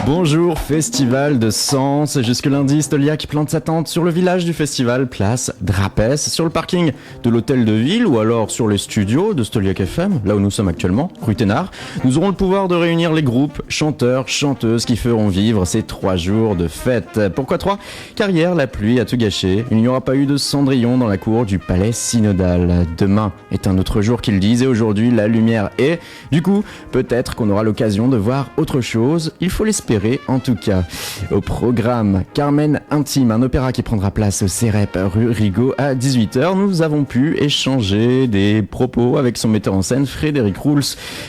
Bonjour, festival de Sens. Jusque lundi, Stoliac plante sa tente sur le village du festival, place Drapès, sur le parking de l'hôtel de ville ou alors sur les studios de Stoliac FM, là où nous sommes actuellement, rue Thénard. Nous aurons le pouvoir de réunir les groupes, chanteurs, chanteuses qui feront vivre ces 3 jours de fête. Pourquoi 3 ? Car hier, la pluie a tout gâché. Il n'y aura pas eu de cendrillon dans la cour du palais synodal. Demain est un autre jour qu'ils disent et aujourd'hui, la lumière est. Du coup, peut-être qu'on aura l'occasion de voir autre chose. Il faut l'espérer en tout cas. Au programme, Carmen Intime, un opéra qui prendra place au Cérep rue Rigaud à 18h. Nous avons pu échanger des propos avec son metteur en scène Frédéric Rouls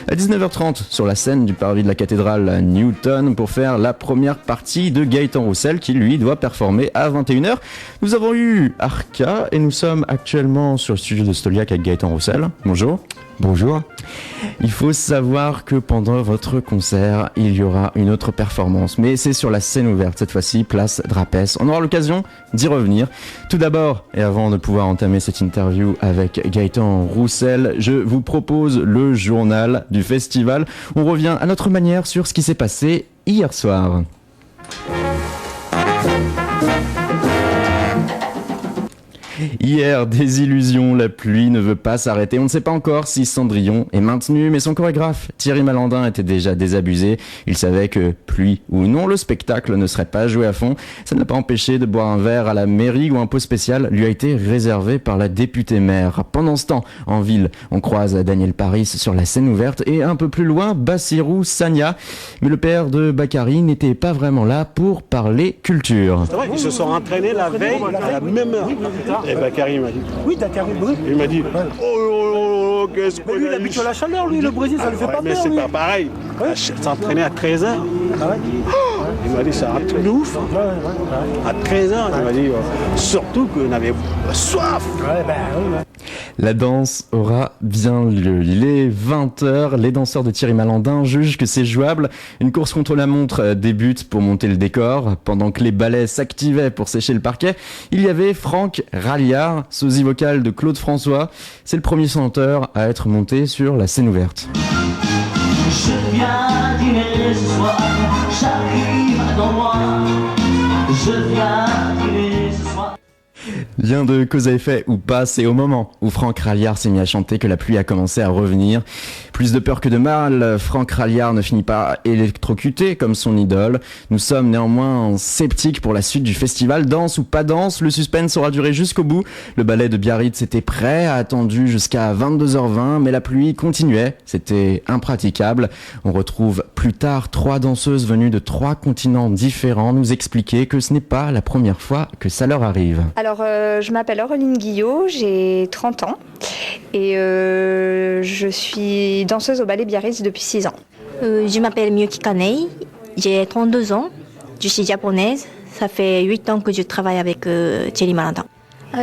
à 19h30 sur la scène du parvis de la cathédrale Newton pour faire la première partie de Gaëtan Roussel qui lui doit performer à 21h. Nous avons eu Arca et nous sommes actuellement sur le studio de Stoliac avec Gaëtan Roussel. Bonjour. Bonjour. Il faut savoir que pendant votre concert, il y aura une autre performance, mais c'est sur la scène ouverte, cette fois-ci, place Drapès. On aura l'occasion d'y revenir. Tout d'abord, et avant de pouvoir entamer cette interview avec Gaëtan Roussel, je vous propose le journal du festival. On revient à notre manière sur ce qui s'est passé hier soir. Hier, désillusion, la pluie ne veut pas s'arrêter. On ne sait pas encore si Cendrillon est maintenu, mais son chorégraphe, Thierry Malandin, était déjà désabusé. Il savait que, pluie ou non, le spectacle ne serait pas joué à fond. Ça ne l'a pas empêché de boire un verre à la mairie où un pot spécial lui a été réservé par la députée maire. Pendant ce temps, en ville, on croise Daniel Paris sur la scène ouverte et un peu plus loin, Bassirou Sagna. Mais le père de Bakary n'était pas vraiment là pour parler culture. C'est vrai qu'ils se sont entraînés la veille à la même heure. Et Bakary m'a dit. Oui, Bakary, oui. Il m'a dit. Oh, qu'est-ce que. Lui, il habite à la chaleur, lui, le Brésil, ça le fait pas mais peur. c'est lui. pas pareil. S'entraîner à 13h. Ah ouais. Il m'a dit, c'est un truc de ouf. À 13h, il m'a dit, surtout qu'on avait soif. Ouais, ben oui. La danse aura bien lieu. Il est 20h. Les danseurs de Thierry Malandin jugent que c'est jouable. Une course contre la montre débute pour monter le décor. Pendant que les ballets s'activaient pour sécher le parquet, il y avait Franck Ralliard, sosie vocal de Claude François. C'est le premier chanteur à être monté sur la scène ouverte. Je viens dîner ce soir, j'arrive dans moi. Je viens dîner ce soir. Lien de cause à effet ou pas, c'est au moment où Franck Ralliard s'est mis à chanter que la pluie a commencé à revenir. Plus de peur que de mal, Franck Ralliard ne finit pas électrocuté comme son idole. Nous sommes néanmoins sceptiques pour la suite du festival. Danse ou pas danse, le suspense aura duré jusqu'au bout. Le ballet de Biarritz était prêt, a attendu jusqu'à 22h20, mais la pluie continuait. C'était impraticable. On retrouve plus tard 3 danseuses venues de 3 continents différents nous expliquer que ce n'est pas la première fois que ça leur arrive. Alors, je m'appelle Aureline Guillot, j'ai 30 ans et je suis danseuse au ballet Biarritz depuis 6 ans. Je m'appelle Miyuki Kanei, j'ai 32 ans, je suis japonaise, ça fait 8 ans que je travaille avec Thierry Malandin.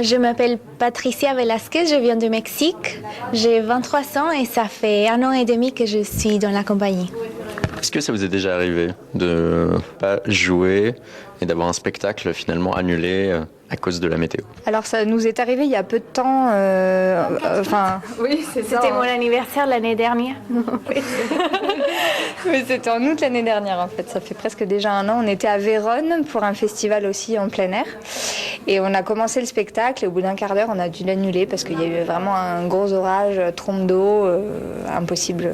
Je m'appelle Patricia Velasquez, je viens du Mexique, j'ai 23 ans et ça fait 1 an et demi que je suis dans la compagnie. Est-ce que ça vous est déjà arrivé de pas jouer et d'avoir un spectacle finalement annulé à cause de la météo? Alors ça nous est arrivé il y a peu de temps, oui, C'était mon anniversaire l'année dernière. Oui, c'était en août l'année dernière en fait, ça fait presque déjà 1 an. On était à Vérone pour un festival aussi en plein air et on a commencé le spectacle et au bout d'un quart d'heure on a dû l'annuler parce qu'il y a eu vraiment un gros orage, trompe d'eau, impossible.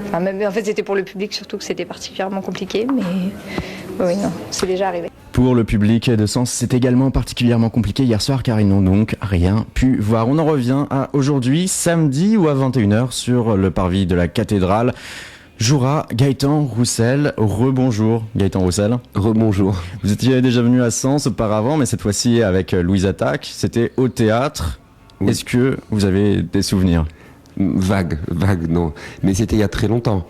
Enfin, même, en fait c'était pour le public surtout que c'était particulièrement compliqué, mais oui, non, c'est déjà arrivé. Pour le public de Sens, c'est également particulièrement compliqué hier soir car ils n'ont donc rien pu voir. On en revient à aujourd'hui, samedi ou à 21h sur le parvis de la cathédrale. Jouera Gaëtan Roussel. Rebonjour Gaëtan Roussel. Rebonjour. Vous étiez déjà venu à Sens auparavant, mais cette fois-ci avec Louise Attaque. C'était au théâtre. Oui. Est-ce que vous avez des souvenirs ? Vague, non. Mais c'était il y a très longtemps.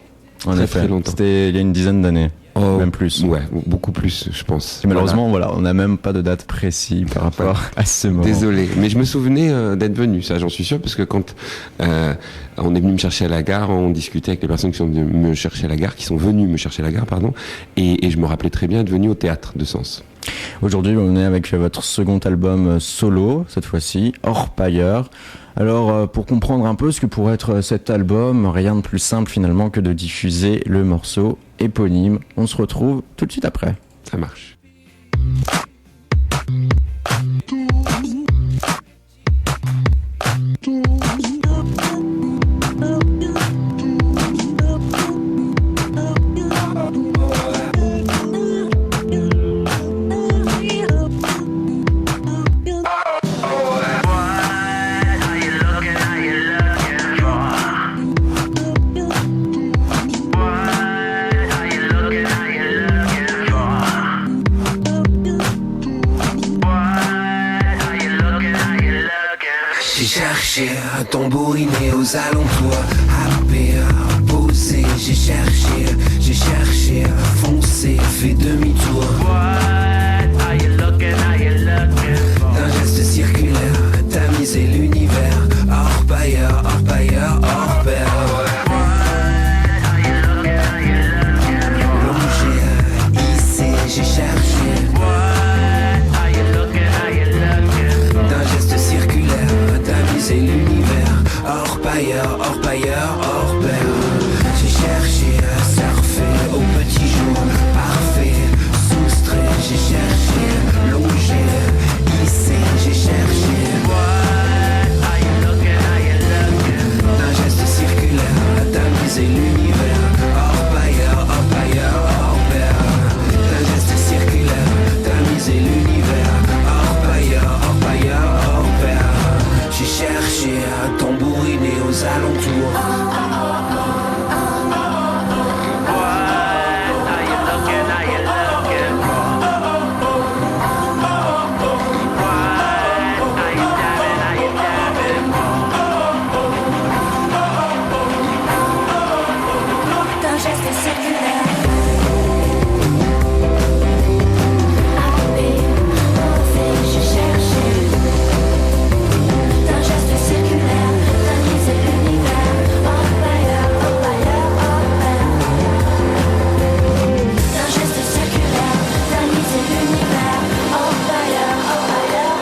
En effet, c'était il y a une dizaine d'années. Même plus. Ouais, beaucoup plus, je pense. Et malheureusement, voilà, on n'a même pas de date précise par rapport à ce moment. Désolé, mais je me souvenais d'être venu, ça j'en suis sûr, parce que quand on est venu me chercher à la gare, on discutait avec les personnes qui sont venues me chercher à la gare, et je me rappelais très bien être venu au théâtre de Sens. Aujourd'hui, on est avec votre second album solo, cette fois-ci, Orpailleur. Alors, pour comprendre un peu ce que pourrait être cet album, rien de plus simple finalement que de diffuser le morceau éponyme. On se retrouve tout de suite après. Ça marche. J'ai cherché à tambouriner aux alentours, happé, posé, j'ai cherché à foncer, fait demi-tour. D'un geste circulaire, tamiser l'univers, hors pailleur, hors pailleur, hors pair. Longé, hissé, j'ai cherché. D'un geste circulaire, tamiser l'univers, hors pailleur, hors pailleur, hors pair. J'ai cherché à surfer au petit jour, parfait, soustrait, j'ai cherché, longé, hissé, j'ai cherché. D'un geste circulaire, tamiser l'univers, hors pailleur, hors pair. D'un geste circulaire, tamiser l'univers, hors pailleur, hors pair. J'ai cherché à tambouriner aux alentours. D'un geste circulaire, happé, posé, j'ai cherché. D'un geste circulaire, tamiser l'univers, hors pailleur, hors pair. D'un geste circulaire, tamiser l'univers, hors pailleur, hors pair.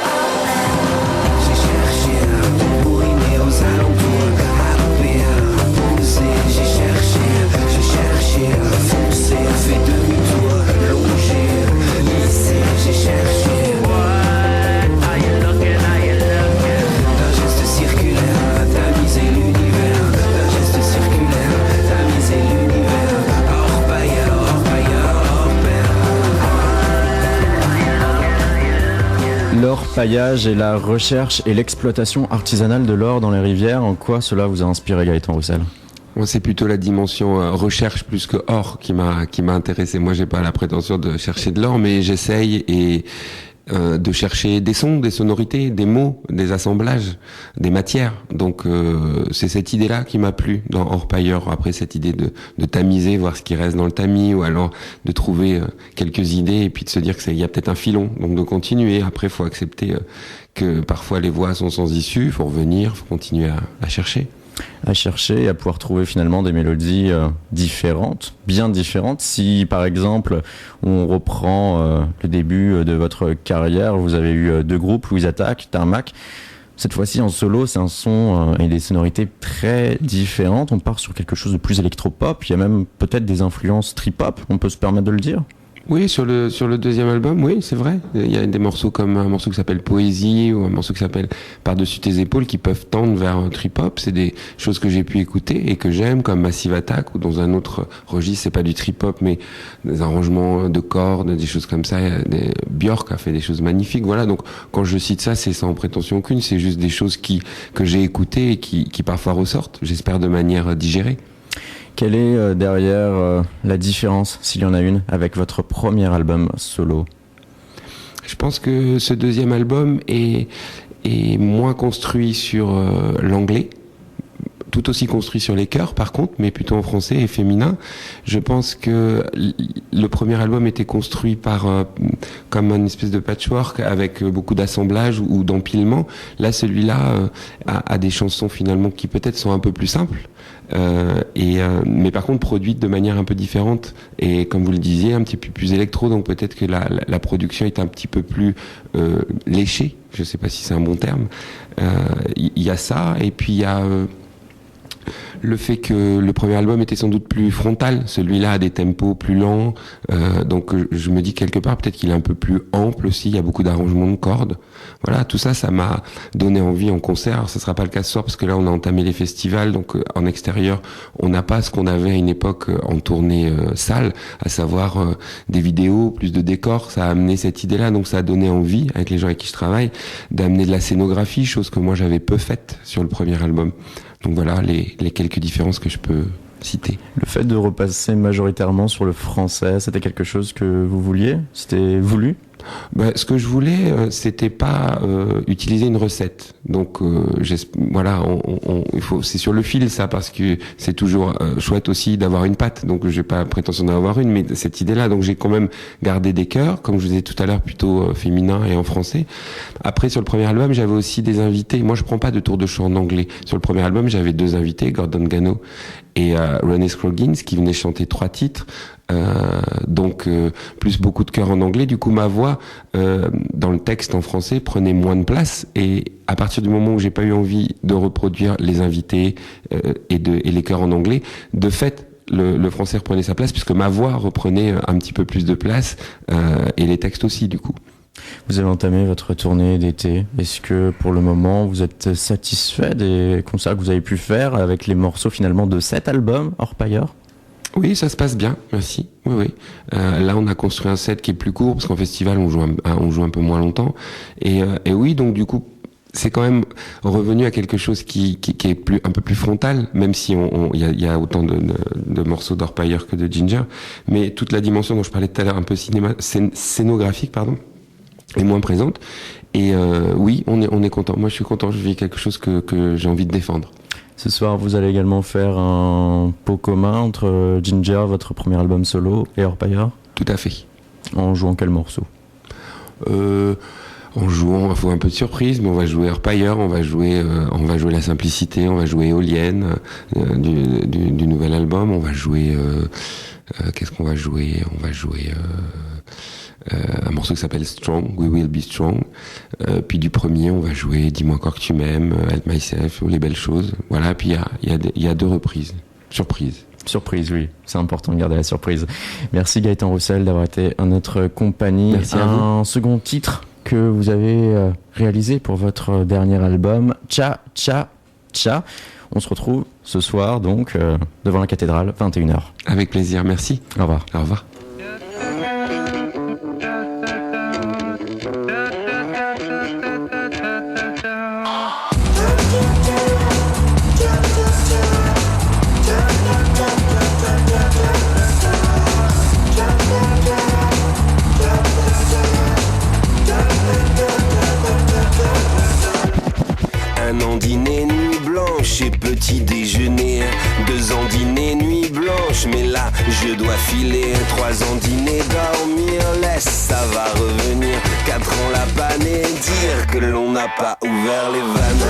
J'ai cherché à tambouriner aux alentours, happé, posé, j'ai cherché à foncer, fait demi-tour, longé, lissé, j'ai cherché. D'un geste circulaire, tamiser l'univers, d'un geste circulaire, tamiser l'univers, hors pailleur, hors pair. L'orpaillage et la recherche et l'exploitation artisanale de l'or dans les rivières, en quoi cela vous a inspiré, Gaëtan Roussel ? Moi, c'est plutôt la dimension recherche plus que or qui m'a intéressé. Moi, j'ai pas la prétention de chercher de l'or, mais j'essaye et de chercher des sons, des sonorités, des mots, des assemblages, des matières. Donc c'est cette idée-là qui m'a plu dans Orpailleur. Après, cette idée de tamiser, voir ce qui reste dans le tamis, ou alors de trouver quelques idées et puis de se dire que il y a peut-être un filon. Donc de continuer. Après, faut accepter que parfois les voies sont sans issue. Faut revenir, faut continuer à chercher. À chercher et à pouvoir trouver finalement des mélodies différentes, bien différentes. Si par exemple on reprend le début de votre carrière, vous avez eu deux groupes, Louise Attaque, Tarmac. Cette fois-ci en solo, c'est un son et des sonorités très différentes. On part sur quelque chose de plus électropop. Il y a même peut-être des influences trip-hop, on peut se permettre de le dire. Oui, sur le deuxième album, oui, c'est vrai. Il y a des morceaux comme un morceau qui s'appelle Poésie ou un morceau qui s'appelle Par-dessus tes épaules qui peuvent tendre vers un trip-hop. C'est des choses que j'ai pu écouter et que j'aime, comme Massive Attack, ou dans un autre registre, c'est pas du trip-hop, mais des arrangements de cordes, des choses comme ça. Björk a fait des choses magnifiques. Voilà, donc quand je cite ça, c'est sans prétention aucune, c'est juste des choses que j'ai écoutées et qui parfois ressortent, j'espère de manière digérée. Quelle est derrière la différence, s'il y en a une, avec votre premier album solo ? Je pense que ce deuxième album est moins construit sur l'anglais, tout aussi construit sur les chœurs par contre, mais plutôt en français et féminin. Je pense que le premier album était construit comme une espèce de patchwork avec beaucoup d'assemblage ou d'empilement. Là, celui-là a des chansons finalement qui peut-être sont un peu plus simples. Mais par contre produite de manière un peu différente et comme vous le disiez un petit peu plus électro, donc peut-être que la production est un petit peu plus léchée, je sais pas si c'est un bon terme. Il y a ça et puis il y a Le fait que le premier album était sans doute plus frontal, celui-là a des tempos plus lents, donc je me dis quelque part peut-être qu'il est un peu plus ample aussi, il y a beaucoup d'arrangements de cordes. Voilà, tout ça, ça m'a donné envie en concert. Alors, ça sera pas le cas ce soir parce que là on a entamé les festivals, donc en extérieur on n'a pas ce qu'on avait à une époque en tournée salle, à savoir des vidéos, plus de décors. Ça a amené cette idée-là, donc ça a donné envie avec les gens avec qui je travaille d'amener de la scénographie, chose que moi j'avais peu faite sur le premier album. Donc voilà les quelques différences que je peux citer. Le fait de repasser majoritairement sur le français, c'était quelque chose que vous vouliez ? C'était voulu ? Ce que je voulais, c'était pas utiliser une recette. Donc voilà, il faut, c'est sur le fil ça, parce que c'est toujours chouette aussi d'avoir une patte. Donc j'ai pas prétention d'en avoir une, mais cette idée-là. Donc j'ai quand même gardé des chœurs, comme je vous disais tout à l'heure, plutôt féminins et en français. Après sur le premier album, j'avais aussi des invités. Moi je prends pas de tour de chant en anglais. Sur le premier album, j'avais 2 invités, Gordon Gano et Ronnie Scroggins, qui venaient chanter 3 titres. Donc plus beaucoup de chœurs en anglais. Du coup ma voix dans le texte en français prenait moins de place, et à partir du moment où j'ai pas eu envie de reproduire les invités et les chœurs en anglais, de fait le français reprenait sa place puisque ma voix reprenait un petit peu plus de place, et les textes aussi du coup. Vous avez entamé votre tournée d'été. Est-ce que pour le moment vous êtes satisfait des concerts que vous avez pu faire avec les morceaux finalement de cet album Orpailleur ? Oui, ça se passe bien, merci. Oui. Là, on a construit un set qui est plus court, parce qu'en festival, on joue un peu moins longtemps. Et oui, donc du coup, c'est quand même revenu à quelque chose qui est un peu plus frontal, même si il y a autant de morceaux d'Orpailleur que de Ginger. Mais toute la dimension dont je parlais tout à l'heure, un peu scénographique, est moins présente. Et oui, on est content. Moi, je suis content. Je vis quelque chose que j'ai envie de défendre. Ce soir, vous allez également faire un pot commun entre Ginger, votre premier album solo, et Orpailleur ? Tout à fait. En jouant quel morceau ? En jouant, il faut un peu de surprise, mais on va jouer Orpailleur, on va jouer La Simplicité, on va jouer Éolienne du nouvel album, on va jouer... qu'est-ce qu'on va jouer ? On va jouer... un morceau qui s'appelle Strong, We Will Be Strong. Puis du premier, on va jouer Dis-moi encore que tu m'aimes, Help Myself, Les Belles Choses. Voilà, puis il y a 2 reprises. Surprise, oui. C'est important de garder la surprise. Merci Gaëtan Roussel d'avoir été à notre compagnie. Merci à vous. Un second titre que vous avez réalisé pour votre dernier album, Cha Cha Cha. On se retrouve ce soir donc devant la cathédrale, 21h. Avec plaisir, merci. Au revoir. Au revoir. Un an dîner, nuit blanche et petit déjeuner. 2 ans dîner, nuit blanche, mais là je dois filer. 3 ans dîner, dormir, laisse, ça va revenir. 4 ans la panne et dire que l'on n'a pas ouvert les vannes.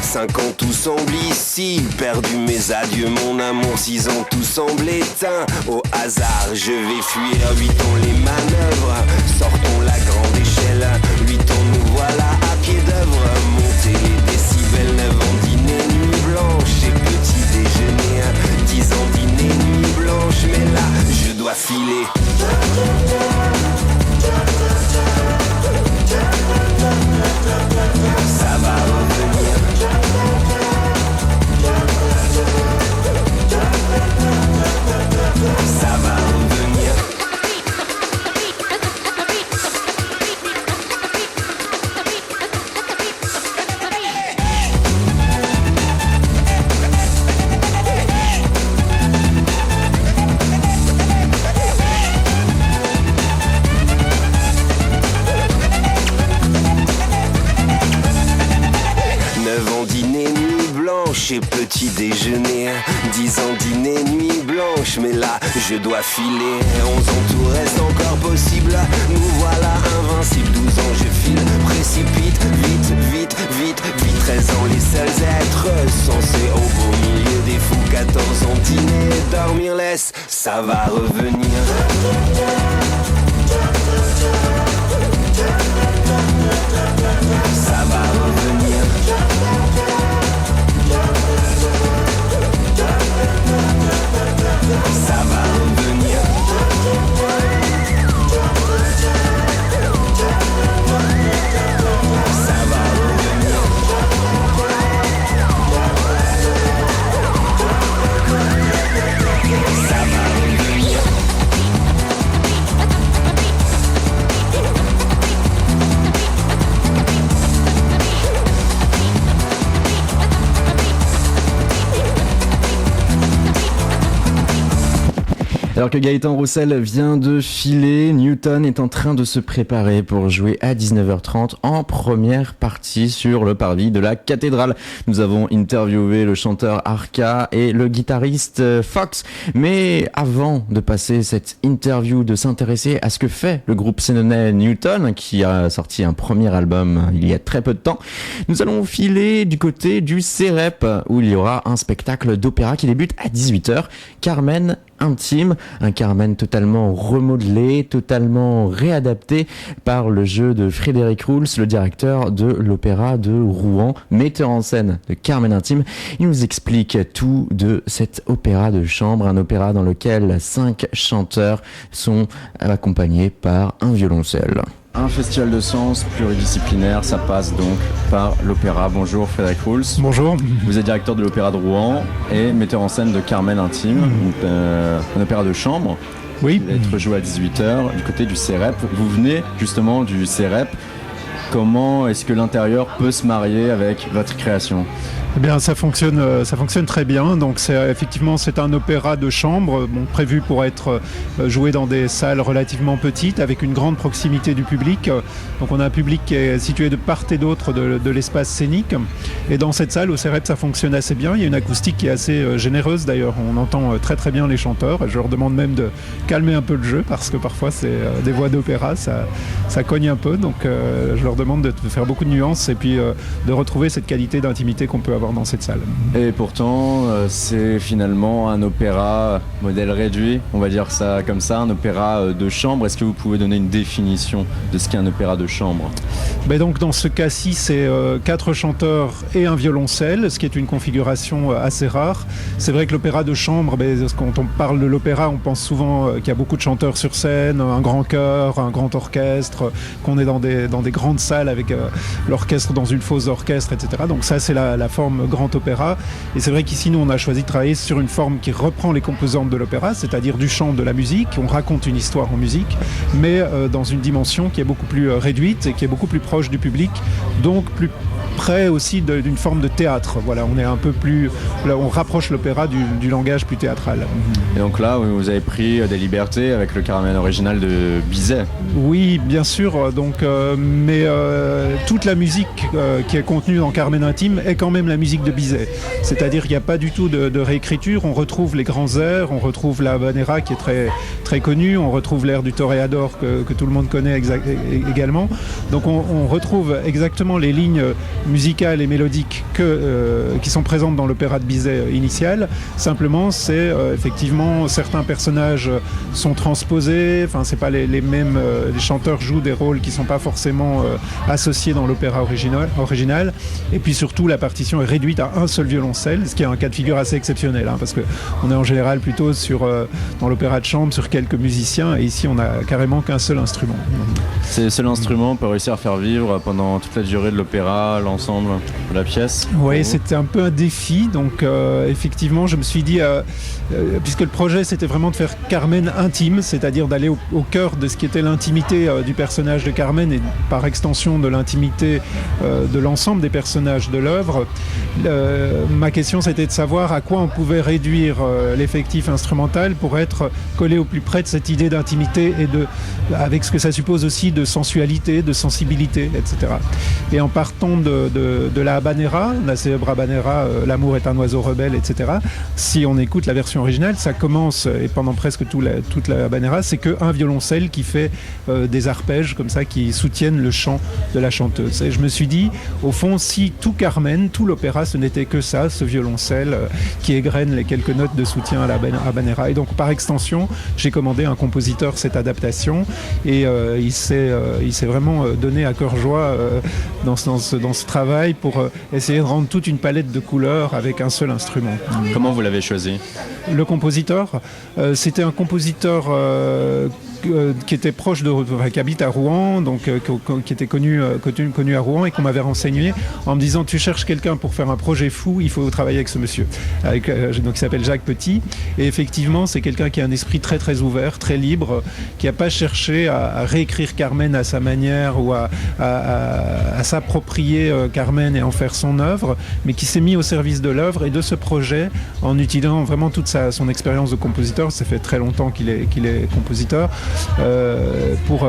Cinq ans tout semble ici, perdu mes adieux, mon amour. 6 ans tout semble éteint, au hasard je vais fuir. 8 ans les manœuvres, sortons la grande échelle. 8 ans nous voilà à pied d'œuvre, monter les décibels. 9 ans dîner, nuit blanche et petit déjeuner. 10 ans dîner, nuit blanche, mais là je dois filer. Ça va revenir. Ça va revenir. Et petit déjeuner, 10 ans dîner, nuit blanche, mais là je dois filer. 11 ans tout reste encore possible, nous voilà invincibles. 12 ans je file, précipite, vite, vite, vite, vite. 13 ans les seuls êtres censés au beau milieu des fous. 14 ans, dîner, dormir, laisse, ça va revenir. Ça va revenir. Ça va revenir. Ça va revenir. Ça va revenir. Alors que Gaëtan Roussel vient de filer, Newton est en train de se préparer pour jouer à 19h30 en première partie sur le parvis de la cathédrale. Nous avons interviewé le chanteur Arca et le guitariste Fox. Mais avant de passer cette interview, de s'intéresser à ce que fait le groupe sénonais Newton, qui a sorti un premier album il y a très peu de temps, nous allons filer du côté du CEREP, où il y aura un spectacle d'opéra qui débute à 18h. Carmen Intime, un Carmen totalement remodelé, totalement réadapté par le jeu de Frédéric Rouls, le directeur de l'opéra de Rouen, metteur en scène de Carmen Intime. Il nous explique tout de cet opéra de chambre, un opéra dans lequel 5 chanteurs sont accompagnés par un violoncelle. Un festival de sens pluridisciplinaire, ça passe donc par l'opéra. Bonjour Frédéric Rouls. Bonjour. Vous êtes directeur de l'opéra de Rouen et metteur en scène de Carmen Intime, un opéra de chambre. Oui. Vous allez être joué à 18h du côté du CEREP. Vous venez justement du CEREP. Comment est-ce que l'intérieur peut se marier avec votre création ? Eh bien, ça fonctionne très bien. Donc, c'est un opéra de chambre, prévu pour être joué dans des salles relativement petites, avec une grande proximité du public. Donc, on a un public qui est situé de part et d'autre de l'espace scénique. Et dans cette salle, au CEREP, ça fonctionne assez bien. Il y a une acoustique qui est assez généreuse, d'ailleurs. On entend très très bien les chanteurs. Je leur demande même de calmer un peu le jeu, parce que parfois, c'est des voix d'opéra, ça cogne un peu. Donc, je leur demande de faire beaucoup de nuances et puis de retrouver cette qualité d'intimité qu'on peut avoir dans cette salle. Et pourtant, c'est finalement un opéra modèle réduit, on va dire ça comme ça, un opéra de chambre. Est-ce que vous pouvez donner une définition de ce qu'est un opéra de chambre ? Donc dans ce cas-ci, c'est 4 chanteurs et un violoncelle, ce qui est une configuration assez rare. C'est vrai que l'opéra de chambre, quand on parle de l'opéra, on pense souvent qu'il y a beaucoup de chanteurs sur scène, un grand chœur, un grand orchestre, qu'on est dans des grandes salles avec l'orchestre dans une fosse d'orchestre, etc. Donc ça, c'est la forme grand opéra. Et c'est vrai qu'ici, nous, on a choisi de travailler sur une forme qui reprend les composantes de l'opéra, c'est-à-dire du chant, de la musique. On raconte une histoire en musique, mais dans une dimension qui est beaucoup plus réduite et qui est beaucoup plus proche du public, donc plus près aussi d'une forme de théâtre. Voilà, on est un peu plus... Là, on rapproche l'opéra du langage plus théâtral. Et donc là, vous avez pris des libertés avec le Carmen original de Bizet. Oui, bien sûr. Donc, mais toute la musique qui est contenue dans Carmen Intime est quand même la musique de Bizet. C'est-à-dire qu'il n'y a pas du tout de réécriture. On retrouve les grands airs, on retrouve la habanera qui est très, très connue, on retrouve l'air du Toreador que tout le monde connaît également. Donc on retrouve exactement les lignes musicales et mélodiques qui sont présentes dans l'opéra de Bizet initial. Simplement, c'est effectivement certains personnages sont transposés. Enfin, c'est pas les mêmes. Les chanteurs jouent des rôles qui sont pas forcément associés dans l'opéra original. Et puis surtout, la partition est réduite à un seul violoncelle, ce qui est un cas de figure assez exceptionnel, parce que on est en général plutôt dans l'opéra de chambre sur quelques musiciens, et ici on a carrément qu'un seul instrument. C'est le seul instrument pour réussir à faire vivre pendant toute la durée de l'opéra l'ensemble de la pièce. Oui, c'était un peu un défi. Donc effectivement, je me suis dit, puisque le projet c'était vraiment de faire Carmen intime, c'est-à-dire d'aller au cœur de ce qui était l'intimité du personnage de Carmen et par extension de l'intimité de l'ensemble des personnages de l'œuvre. Ma question c'était de savoir à quoi on pouvait réduire l'effectif instrumental pour être collé au plus près de cette idée d'intimité et avec ce que ça suppose aussi de sensualité, de sensibilité, etc. Et en partant de de la habanera, la célèbre habanera, L'amour est un oiseau rebelle, etc. Si on écoute la version originale, ça commence, et pendant presque toute la habanera, c'est qu'un violoncelle qui fait des arpèges comme ça, qui soutiennent le chant de la chanteuse. Et je me suis dit, au fond, si tout Carmen, tout l'opéra, ce n'était que ça, ce violoncelle qui égrène les quelques notes de soutien à la habanera. Et donc, par extension, j'ai commandé à un compositeur cette adaptation, et il s'est vraiment donné à cœur joie dans ce travail pour essayer de rendre toute une palette de couleurs avec un seul instrument. Comment vous l'avez choisi ? Le compositeur, c'était un compositeur qui était proche qui habite à Rouen, donc qui était connu à Rouen, et qu'on m'avait renseigné en me disant: tu cherches quelqu'un pour faire un projet fou, il faut travailler avec ce monsieur. Donc il s'appelle Jacques Petit, et effectivement c'est quelqu'un qui a un esprit très très ouvert, très libre, qui n'a pas cherché à réécrire Carmen à sa manière ou à s'approprier Carmen et en faire son œuvre, mais qui s'est mis au service de l'œuvre et de ce projet en utilisant vraiment toute son expérience de compositeur. Ça fait très longtemps qu'il est compositeur, pour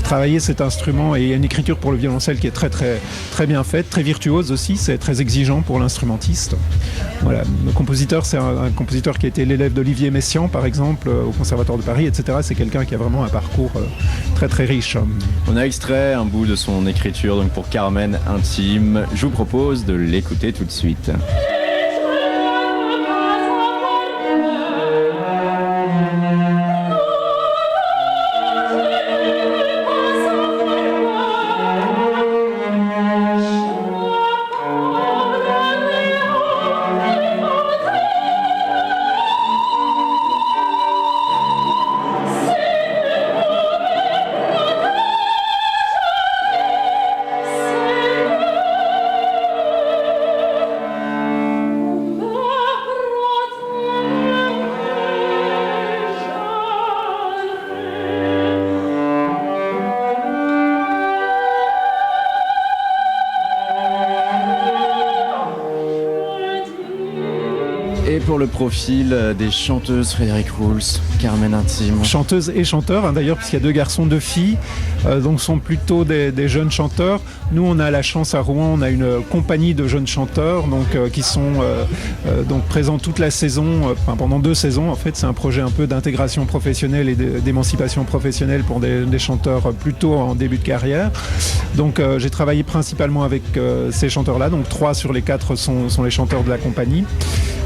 travailler cet instrument. Et il y a une écriture pour le violoncelle qui est très très très bien faite, très virtuose aussi, c'est très exigeant pour l'instrumentiste. Voilà. Le compositeur, c'est un compositeur qui a été l'élève d'Olivier Messiaen par exemple au Conservatoire de Paris, etc. C'est quelqu'un qui a vraiment un parcours très très riche. On a extrait un bout de son écriture donc pour Carmen Intime. Je vous propose de l'écouter tout de suite. Et pour le profil des chanteuses, Frédéric Roulx, Carmen Intime. Chanteuses et chanteurs, d'ailleurs, puisqu'il y a 2 garçons, 2 filles, donc sont plutôt des jeunes chanteurs. Nous, on a la chance à Rouen, on a une compagnie de jeunes chanteurs qui sont donc présents toute la saison, pendant 2 saisons. En fait, c'est un projet un peu d'intégration professionnelle et d'émancipation professionnelle pour des chanteurs plutôt en début de carrière. Donc, j'ai travaillé principalement avec ces chanteurs-là. Donc, 3 sur les 4 sont les chanteurs de la compagnie.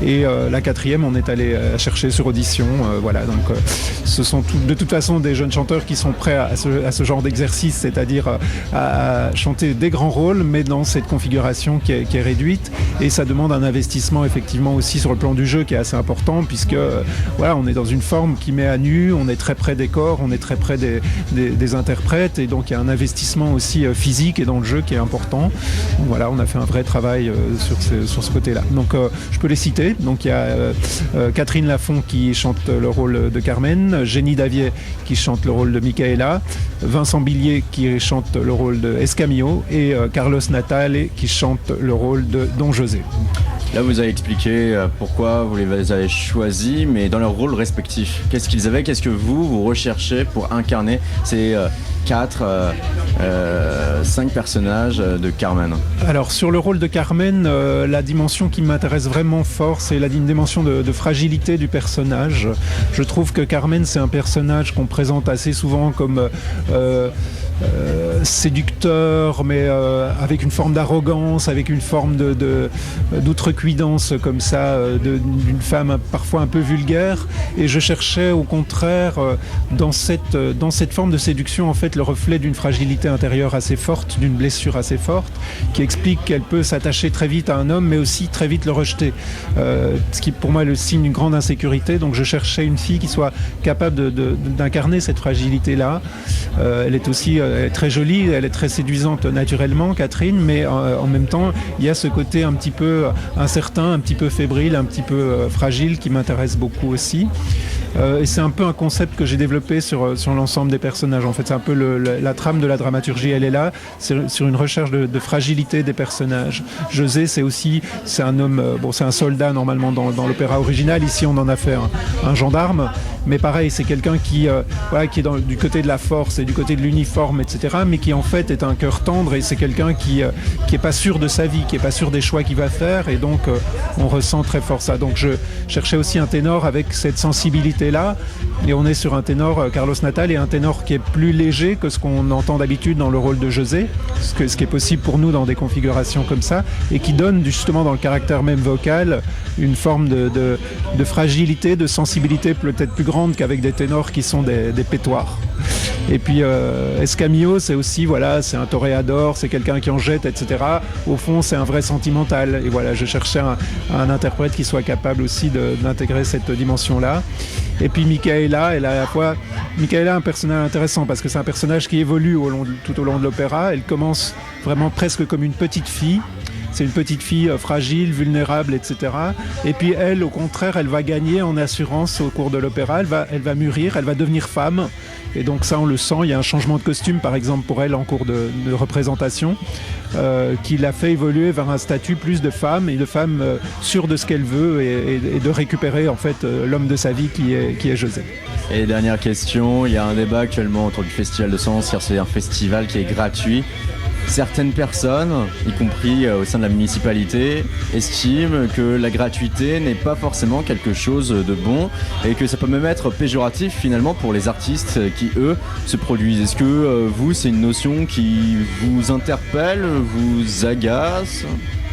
Et la 4e, on est allé chercher sur audition. Voilà, donc ce sont de toute façon des jeunes chanteurs qui sont prêts à ce genre d'exercice, c'est-à-dire à chanter des grands rôles, mais dans cette configuration qui est réduite. Et ça demande un investissement effectivement aussi sur le plan du jeu qui est assez important, puisque voilà, on est dans une forme qui met à nu, on est très près des corps, on est très près des interprètes, et donc il y a un investissement aussi physique et dans le jeu qui est important. Donc voilà, on a fait un vrai travail sur ce côté-là. Donc je peux les citer. Donc il y a Catherine Lafont qui chante le rôle de Carmen, Jenny Davier qui chante le rôle de Micaela, Vincent Billier qui chante le rôle de Escamillo, et Carlos Natale qui chante le rôle de Don José. Là, vous avez expliqué pourquoi vous les avez choisis, mais dans leur rôle respectif, qu'est-ce qu'ils avaient, qu'est-ce que vous recherchez pour incarner ces 5 personnages de Carmen? Alors sur le rôle de Carmen, la dimension qui m'intéresse vraiment fort, c'est la dimension de fragilité du personnage. Je trouve que Carmen, c'est un personnage qu'on présente assez souvent comme séducteur, mais avec une forme d'arrogance, avec une forme d'outrecuidance comme ça, d'une femme parfois un peu vulgaire. Et je cherchais au contraire dans cette forme de séduction en fait le reflet d'une fragilité intérieure assez forte, d'une blessure assez forte, qui explique qu'elle peut s'attacher très vite à un homme, mais aussi très vite le rejeter. Ce qui pour moi est le signe d'une grande insécurité. Donc je cherchais une fille qui soit capable d'incarner cette fragilité-là. Elle est aussi très jolie, elle est très séduisante naturellement, Catherine, mais en même temps, il y a ce côté un petit peu incertain, un petit peu fébrile, un petit peu fragile qui m'intéresse beaucoup aussi. Et c'est un peu un concept que j'ai développé sur l'ensemble des personnages. En fait, c'est un peu la trame de la dramaturgie, elle est là, c'est sur une recherche de fragilité des personnages. José, c'est un homme, c'est un soldat normalement dans l'opéra original. Ici, on en a fait un gendarme. Mais pareil, c'est quelqu'un qui est du côté de la force et du côté de l'uniforme, etc., mais qui en fait est un cœur tendre, et c'est quelqu'un qui est pas sûr de sa vie, qui est pas sûr des choix qu'il va faire, et donc on ressent très fort ça. Donc je cherchais aussi un ténor avec cette sensibilité-là, et on est sur un ténor, Carlos Natal, et un ténor qui est plus léger que ce qu'on entend d'habitude dans le rôle de José, ce qui est possible pour nous dans des configurations comme ça, et qui donne justement dans le caractère même vocal une forme de fragilité, de sensibilité peut-être plus grande qu'avec des ténors qui sont des pétoires. Et puis Escamillo, c'est aussi, c'est un toréador, c'est quelqu'un qui en jette, etc. Au fond, c'est un vrai sentimental. Et voilà, je cherchais un interprète qui soit capable aussi d'intégrer cette dimension-là. Et puis Micaela, elle a à la fois... Micaela est un personnage intéressant parce que c'est un personnage qui évolue tout au long de l'opéra. Elle commence vraiment presque comme une petite fille. C'est une petite fille fragile, vulnérable, etc. Et puis elle, au contraire, elle va gagner en assurance au cours de l'opéra. Elle va mûrir, elle va devenir femme. Et donc ça, on le sent. Il y a un changement de costume, par exemple, pour elle en cours de représentation, qui l'a fait évoluer vers un statut plus de femme, et de femme sûre de ce qu'elle veut, et de récupérer en fait l'homme de sa vie qui est José. Et dernière question, il y a un débat actuellement autour du Festival de Sens, car c'est un festival qui est gratuit. Certaines personnes, y compris au sein de la municipalité, estiment que la gratuité n'est pas forcément quelque chose de bon, et que ça peut même être péjoratif finalement pour les artistes qui, eux, se produisent. Est-ce que vous, c'est une notion qui vous interpelle, vous agace ?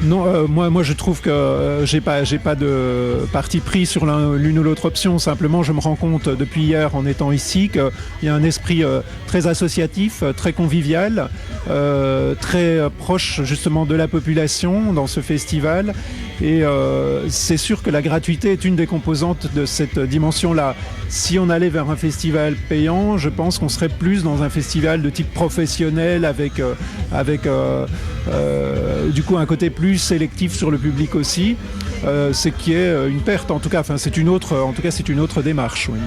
Non, moi je trouve que j'ai pas de parti pris sur l'une ou l'autre option. Simplement, je me rends compte depuis hier en étant ici qu'il y a un esprit très associatif, très convivial, très proche justement de la population dans ce festival. Et c'est sûr que la gratuité est une des composantes de cette dimension-là. Si on allait vers un festival payant, je pense qu'on serait plus dans un festival de type professionnel avec du coup un côté plus sélectif sur le public aussi, ce qui est une perte en tout cas. C'est une autre démarche. Oui.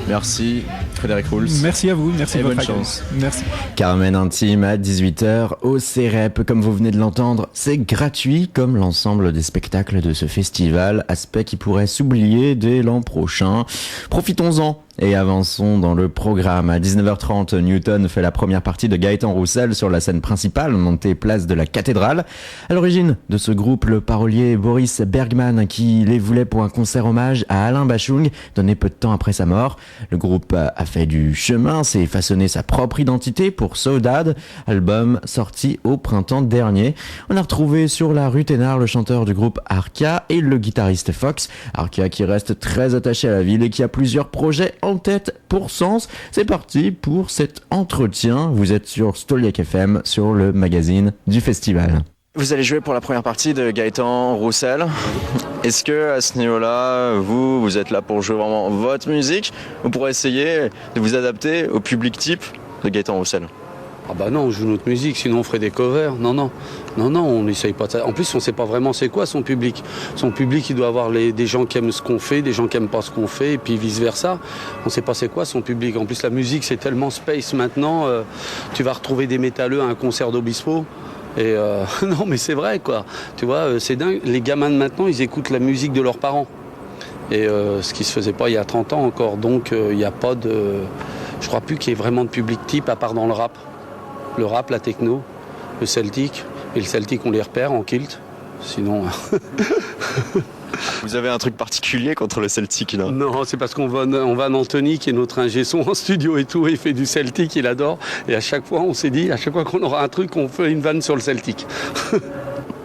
Merci Frédéric Rouls. Merci à vous, merci et de votre bonne accueil. chance. Merci. Carmen Intime à 18h au CEREP, comme vous venez de l'entendre, c'est gratuit comme l'ensemble des spectacles de ce festival, aspect qui pourrait s'oublier dès l'an prochain. Profitons-en et avançons dans le programme. À 19h30, Newton fait la première partie de Gaëtan Roussel sur la scène principale, montée place de la Cathédrale. À l'origine de ce groupe, le parolier Boris Bergman, qui les voulait pour un concert hommage à Alain Bachung, donné peu de temps après sa mort. Le groupe a fait du chemin, s'est façonné sa propre identité pour Saudade, album sorti au printemps dernier. On a retrouvé sur la rue Thénard le chanteur du groupe Arca et le guitariste Fox. Arca qui reste très attaché à la ville et qui a plusieurs projets en tête pour Sens. C'est parti pour cet entretien. Vous êtes sur Stoliac FM, sur le magazine du festival. Vous allez jouer pour la première partie de Gaëtan Roussel. Est-ce que à ce niveau-là, vous êtes là pour jouer vraiment votre musique ou pour essayer de vous adapter au public type de Gaëtan Roussel ? Ah bah non, on joue notre musique, sinon on ferait des covers. Non, on n'essaye pas de ça. En plus, on ne sait pas vraiment c'est quoi son public. Son public, il doit avoir des gens qui aiment ce qu'on fait, des gens qui n'aiment pas ce qu'on fait, et puis vice-versa. On ne sait pas c'est quoi son public. En plus, la musique, c'est tellement space maintenant. Tu vas retrouver des métalleux à un concert d'Obispo. Et non, mais c'est vrai, quoi. Tu vois, c'est dingue. Les gamins de maintenant, ils écoutent la musique de leurs parents. Et ce qui ne se faisait pas il y a 30 ans encore. Donc, il n'y a pas de... Je crois plus qu'il y ait vraiment de public type, à part dans le rap. Le rap, la techno, le celtique. Et le celtique, on les repère en kilt. Sinon... Vous avez un truc particulier contre le celtique, là ? Non, c'est parce qu'on va Anthony, qui est notre ingé son en studio et tout, et il fait du celtique, il adore. Et à chaque fois, on s'est dit, à chaque fois qu'on aura un truc, on fait une vanne sur le celtique.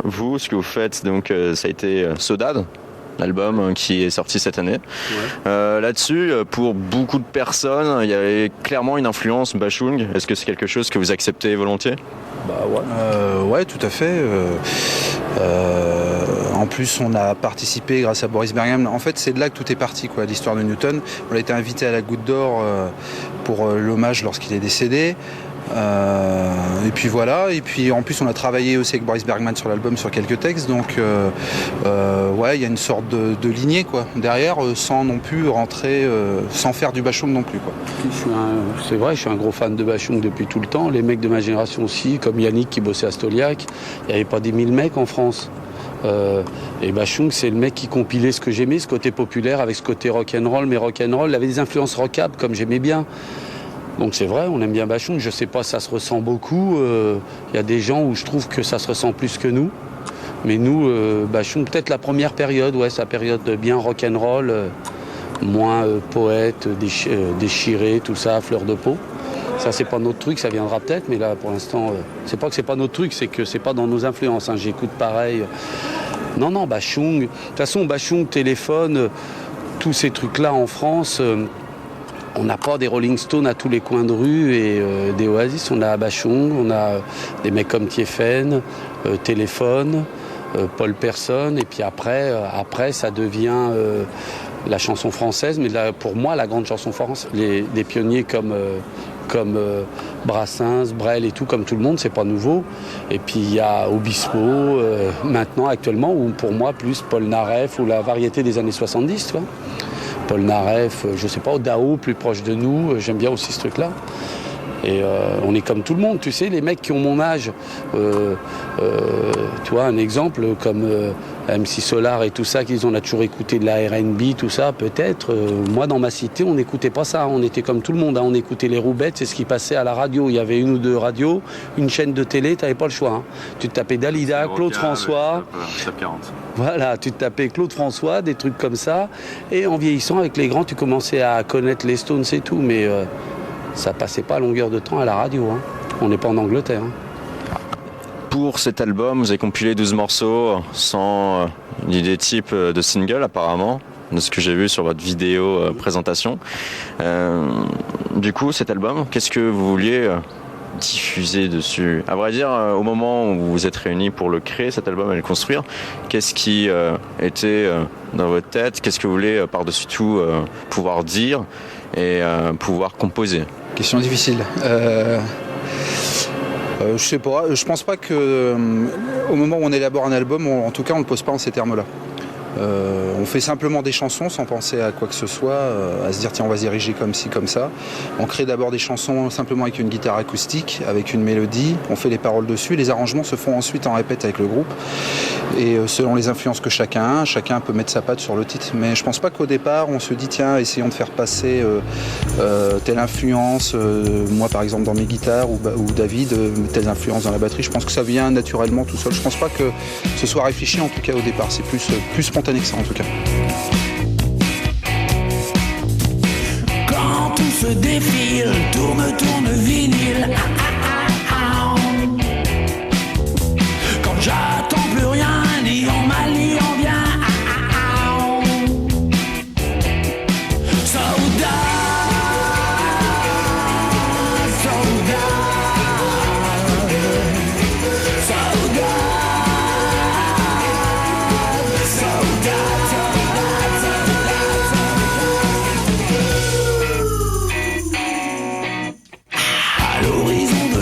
Vous, ce que vous faites, donc, ça a été Saudade, l'album qui est sorti cette année. Ouais. Là-dessus, pour beaucoup de personnes, il y avait clairement une influence Bachung. Est-ce que c'est quelque chose que vous acceptez volontiers ? Bah ouais. Ouais, tout à fait. En plus, on a participé grâce à Boris Bergman. En fait, c'est de là que tout est parti, quoi, l'histoire de Newton. On a été invité à la Goutte d'Or pour l'hommage lorsqu'il est décédé. Et puis voilà, et puis en plus on a travaillé aussi avec Boris Bergman sur l'album sur quelques textes, donc ouais, il y a une sorte de lignée quoi, derrière, sans non plus rentrer, sans faire du Bashung non plus quoi. C'est vrai, je suis un gros fan de Bashung depuis tout le temps, les mecs de ma génération aussi, comme Yannick qui bossait à Stoliac, il n'y avait pas des 1000 mecs en France. Et Bashung, c'est le mec qui compilait ce que j'aimais, ce côté populaire avec ce côté rock'n'roll, mais rock'n'roll, il avait des influences rock'ab comme j'aimais bien. Donc c'est vrai, on aime bien Bashung, je sais pas, ça se ressent beaucoup. Il y a des gens où je trouve que ça se ressent plus que nous. Mais nous, Bashung, peut-être la première période, ouais, sa période bien rock'n'roll, moins poète, déchiré, tout ça, fleur de peau. Ça, c'est pas notre truc, ça viendra peut-être, mais là, pour l'instant, c'est pas que c'est pas notre truc, c'est que c'est pas dans nos influences. Hein, j'écoute pareil. Non, Bashung. De toute façon, Bashung, Téléphone, tous ces trucs-là en France. On n'a pas des Rolling Stones à tous les coins de rue et des Oasis. On a Bashung, on a des mecs comme Tiefen, Téléphone, Paul Person. Et puis après ça devient la chanson française. Mais là, pour moi, la grande chanson française, des pionniers comme Brassens, Brel et tout, comme tout le monde, c'est pas nouveau. Et puis il y a Obispo, maintenant, actuellement, ou pour moi, plus Paul Naref ou la variété des années 70, tu vois. Paul Naref, je sais pas, Dao, plus proche de nous, j'aime bien aussi ce truc-là. Et on est comme tout le monde, tu sais, les mecs qui ont mon âge, tu vois, un exemple comme MC Solar et tout ça, on a toujours écouté de la R&B, tout ça, peut-être. Moi, dans ma cité, on n'écoutait pas ça, on était comme tout le monde, hein, on écoutait les roubettes, c'est ce qui passait à la radio. Il y avait une ou deux radios, une chaîne de télé, t'avais pas le choix. Hein. Tu te tapais Dalida, Claude François. Top 40. Voilà, tu te tapais Claude François, des trucs comme ça. Et en vieillissant avec les grands, tu commençais à connaître les Stones et tout, mais ça passait pas à longueur de temps à la radio. Hein. On n'est pas en Angleterre. Hein. Pour cet album, vous avez compilé 12 morceaux sans idée type de single apparemment, de ce que j'ai vu sur votre vidéo présentation. Du coup, cet album, qu'est-ce que vous vouliez diffuser dessus? À vrai dire, au moment où vous vous êtes réunis pour le créer, cet album et le construire, qu'est-ce qui était dans votre tête? Qu'est-ce que vous voulez par-dessus tout pouvoir dire et pouvoir composer? Question difficile. Je sais pas, je pense pas que au moment où on élabore un album, en tout cas on ne le pose pas en ces termes-là. On fait simplement des chansons sans penser à quoi que ce soit, à se dire tiens on va se diriger comme ci, comme ça. On crée d'abord des chansons simplement avec une guitare acoustique, avec une mélodie, on fait les paroles dessus, les arrangements se font ensuite en répète avec le groupe. Et selon les influences que chacun peut mettre sa patte sur le titre. Mais je pense pas qu'au départ on se dit tiens essayons de faire passer telle influence, moi par exemple dans mes guitares ou David, telle influence dans la batterie. Je pense que ça vient naturellement tout seul. Je pense pas que ce soit réfléchi en tout cas au départ, c'est plus spontané que ça en tout cas. Quand tout se défile, tourne vinyle. Quand j'attends plus rien, ni en mal ni en bien.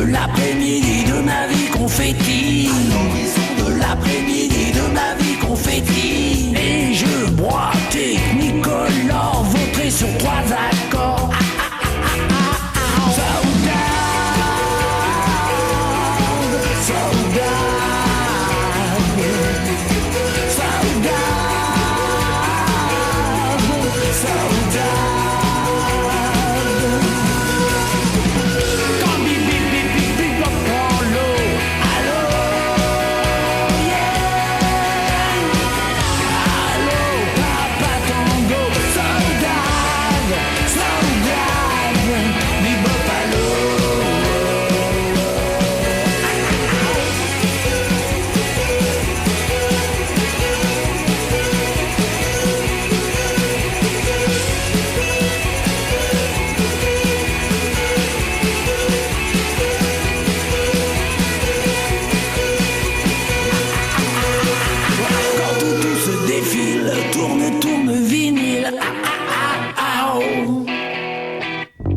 L'après-midi de ma vie confetti. À l'horizon de l'après-midi de ma vie confetti. Et je bois Technicolor, vautré sur 3 accords.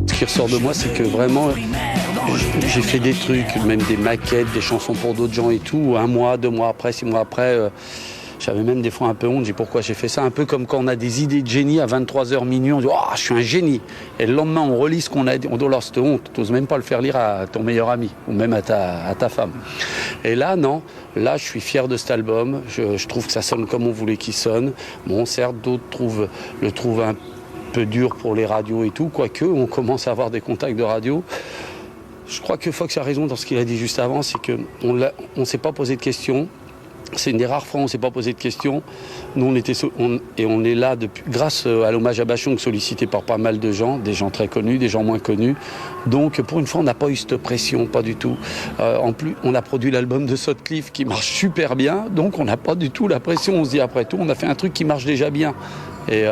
Ce qui ressort de moi, c'est que vraiment, J'ai fait des trucs, même des maquettes, des chansons pour d'autres gens et tout. 1 mois, 2 mois après, 6 mois après, j'avais même des fois un peu honte. Je dis pourquoi j'ai fait ça. Un peu comme quand on a des idées de génie à 23h minuit, on dit oh, je suis un génie. Et le lendemain, on relit ce qu'on a dit. On doit leur cette honte. Tu n'oses même pas le faire lire à ton meilleur ami ou même à ta femme. Et là, non. Là, je suis fier de cet album. Je trouve que ça sonne comme on voulait qu'il sonne. Bon, certes, d'autres le trouvent un peu dur pour les radios et tout, quoique on commence à avoir des contacts de radio. Je crois que Fox a raison dans ce qu'il a dit juste avant, c'est qu'on ne s'est pas posé de questions. C'est une des rares fois où on ne s'est pas posé de questions. Nous, on est là depuis, grâce à l'hommage à Bachung, sollicité par pas mal de gens, des gens très connus, des gens moins connus. Donc, pour une fois, on n'a pas eu cette pression, pas du tout. En plus, on a produit l'album de Sutcliffe qui marche super bien, donc on n'a pas du tout la pression. On se dit, après tout, on a fait un truc qui marche déjà bien. Et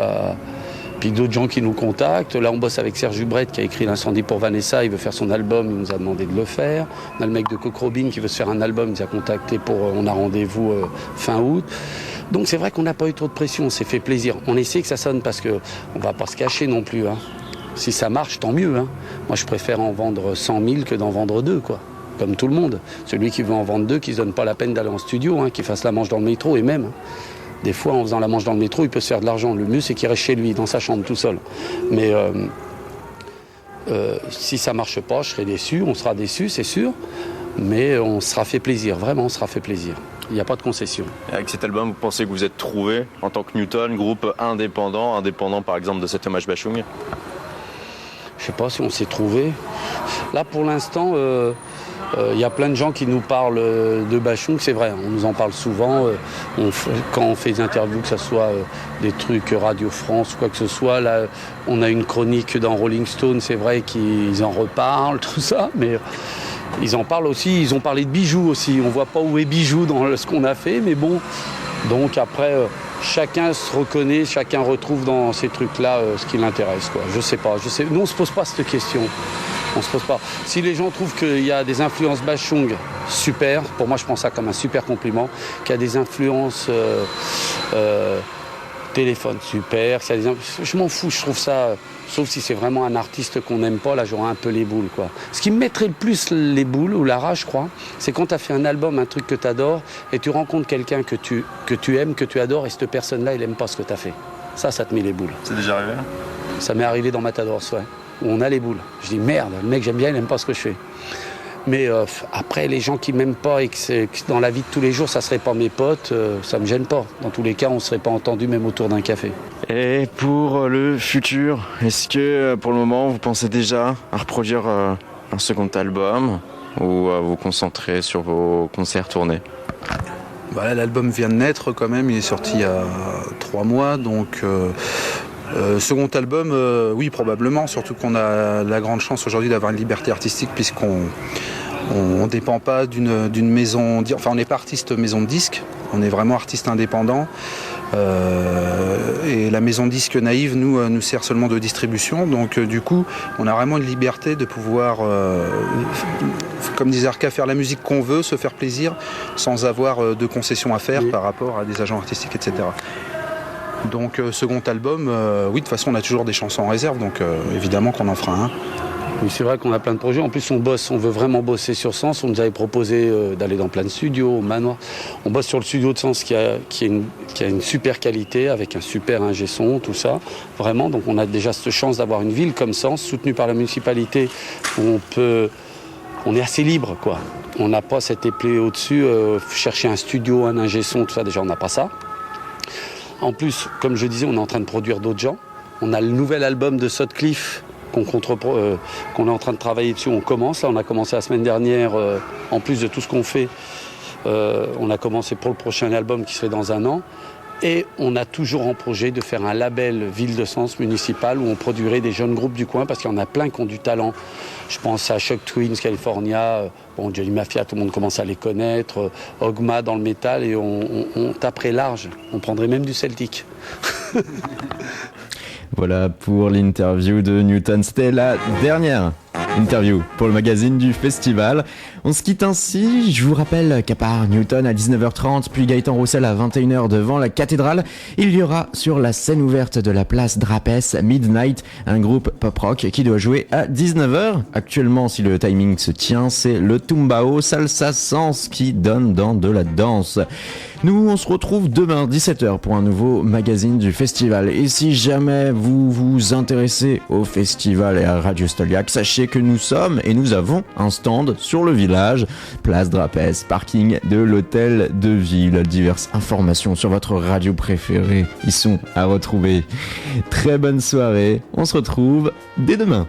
puis d'autres gens qui nous contactent. Là, on bosse avec Serge Hubret qui a écrit L'incendie pour Vanessa. Il veut faire son album, il nous a demandé de le faire. On a le mec de Coq Robin qui veut se faire un album, il nous a contacté on a rendez-vous fin août. Donc c'est vrai qu'on n'a pas eu trop de pression, on s'est fait plaisir. On essaie que ça sonne parce qu'on ne va pas se cacher non plus. Hein. Si ça marche, tant mieux. Hein. Moi, je préfère en vendre 100 000 que d'en vendre 2, quoi. Comme tout le monde. Celui qui veut en vendre 2, qui ne se donne pas la peine d'aller en studio, hein, qui fasse la manche dans le métro et même... Des fois, en faisant la manche dans le métro, il peut se faire de l'argent. Le mieux, c'est qu'il reste chez lui, dans sa chambre, tout seul. Mais si ça ne marche pas, je serai déçu. On sera déçu, c'est sûr. Mais on se sera fait plaisir. Vraiment, on se sera fait plaisir. Il n'y a pas de concession. Et avec cet album, vous pensez que vous êtes trouvé en tant que Newton, groupe indépendant par exemple de cet hommage Bachung ? Je ne sais pas si on s'est trouvé. Là, pour l'instant... y a plein de gens qui nous parlent de Bachung, c'est vrai, on nous en parle souvent. Quand on fait des interviews, que ce soit des trucs Radio France ou quoi que ce soit, là, on a une chronique dans Rolling Stone, c'est vrai qu'ils en reparlent, tout ça, mais ils en parlent aussi, ils ont parlé de Bijoux aussi. On ne voit pas où est Bijoux dans ce qu'on a fait, mais bon. Donc après, chacun se reconnaît, chacun retrouve dans ces trucs-là ce qui l'intéresse, quoi. Je sais pas. Nous, on ne se pose pas cette question. On se pose pas. Si les gens trouvent qu'il y a des influences Bachung, super. Pour moi, je prends ça comme un super compliment. Qu'il y a des influences téléphone, super. Je m'en fous, je trouve ça... Sauf si c'est vraiment un artiste qu'on n'aime pas, là, j'aurais un peu les boules, quoi. Ce qui me mettrait le plus les boules, ou la rage, je crois, c'est quand tu as fait un album, un truc que tu adores, et tu rencontres quelqu'un que tu aimes, que tu adores, et cette personne-là, il n'aime pas ce que tu as fait. Ça te met les boules. C'est déjà arrivé ? Ça m'est arrivé dans Matadors, ouais. Où on a les boules. Je dis merde, le mec j'aime bien, il n'aime pas ce que je fais. Mais après, les gens qui m'aiment pas et que dans la vie de tous les jours, ça serait pas mes potes, ça me gêne pas. Dans tous les cas, on serait pas entendu même autour d'un café. Et pour le futur, est-ce que pour le moment, vous pensez déjà à reproduire un second album ou à vous concentrer sur vos concerts tournés ? Bah, l'album vient de naître quand même, il est sorti il y a 3 mois, donc... second album, oui, probablement, surtout qu'on a la grande chance aujourd'hui d'avoir une liberté artistique puisqu'on ne dépend pas d'une maison, enfin on n'est pas artiste maison de disque, on est vraiment artiste indépendant et la maison de disque Naïve nous sert seulement de distribution, donc du coup on a vraiment une liberté de pouvoir, comme disait Arca, faire la musique qu'on veut, se faire plaisir sans avoir de concessions à faire par rapport à des agents artistiques, etc. Donc second album, oui, de toute façon on a toujours des chansons en réserve, donc évidemment qu'on en fera un. Oui, c'est vrai qu'on a plein de projets. En plus, on veut vraiment bosser sur Sens. On nous avait proposé d'aller dans plein de studios, au Manoir. On bosse sur le studio de Sens qui a une super qualité, avec un super ingé son, tout ça. Vraiment, donc on a déjà cette chance d'avoir une ville comme Sens, soutenue par la municipalité, où on est assez libre, quoi. On n'a pas cette épée au-dessus, chercher un studio, un ingé son, tout ça, déjà on n'a pas ça. En plus, comme je disais, on est en train de produire d'autres gens. On a le nouvel album de Sutcliffe qu'on est en train de travailler dessus. On commence, là, on a commencé la semaine dernière, en plus de tout ce qu'on fait, on a commencé pour le prochain album qui serait dans 1 an. Et on a toujours en projet de faire un label Ville de Sens municipal où on produirait des jeunes groupes du coin parce qu'il y en a plein qui ont du talent. Je pense à Shock Twins, California, Johnny Mafia, tout le monde commence à les connaître, Ogma dans le métal, et on taperait large. On prendrait même du Celtic. Voilà pour l'interview de Newton. C'était la dernière. Interview pour le magazine du festival. On se quitte ainsi. Je vous rappelle qu'à part Newton à 19h30, puis Gaëtan Roussel à 21h devant la cathédrale, il y aura sur la scène ouverte de la place Drapès Midnight un groupe pop-rock qui doit jouer à 19h. Actuellement, si le timing se tient, c'est le Tumbao Salsa Sens qui donne dans de la danse. Nous, on se retrouve demain 17h pour un nouveau magazine du festival. Et si jamais vous vous intéressez au festival et à Radio Stoliac, sachez que nous sommes et nous avons un stand sur le village, place Drapès, parking de l'hôtel de ville. Diverses informations sur votre radio préférée y sont à retrouver. Très bonne soirée, on se retrouve dès demain.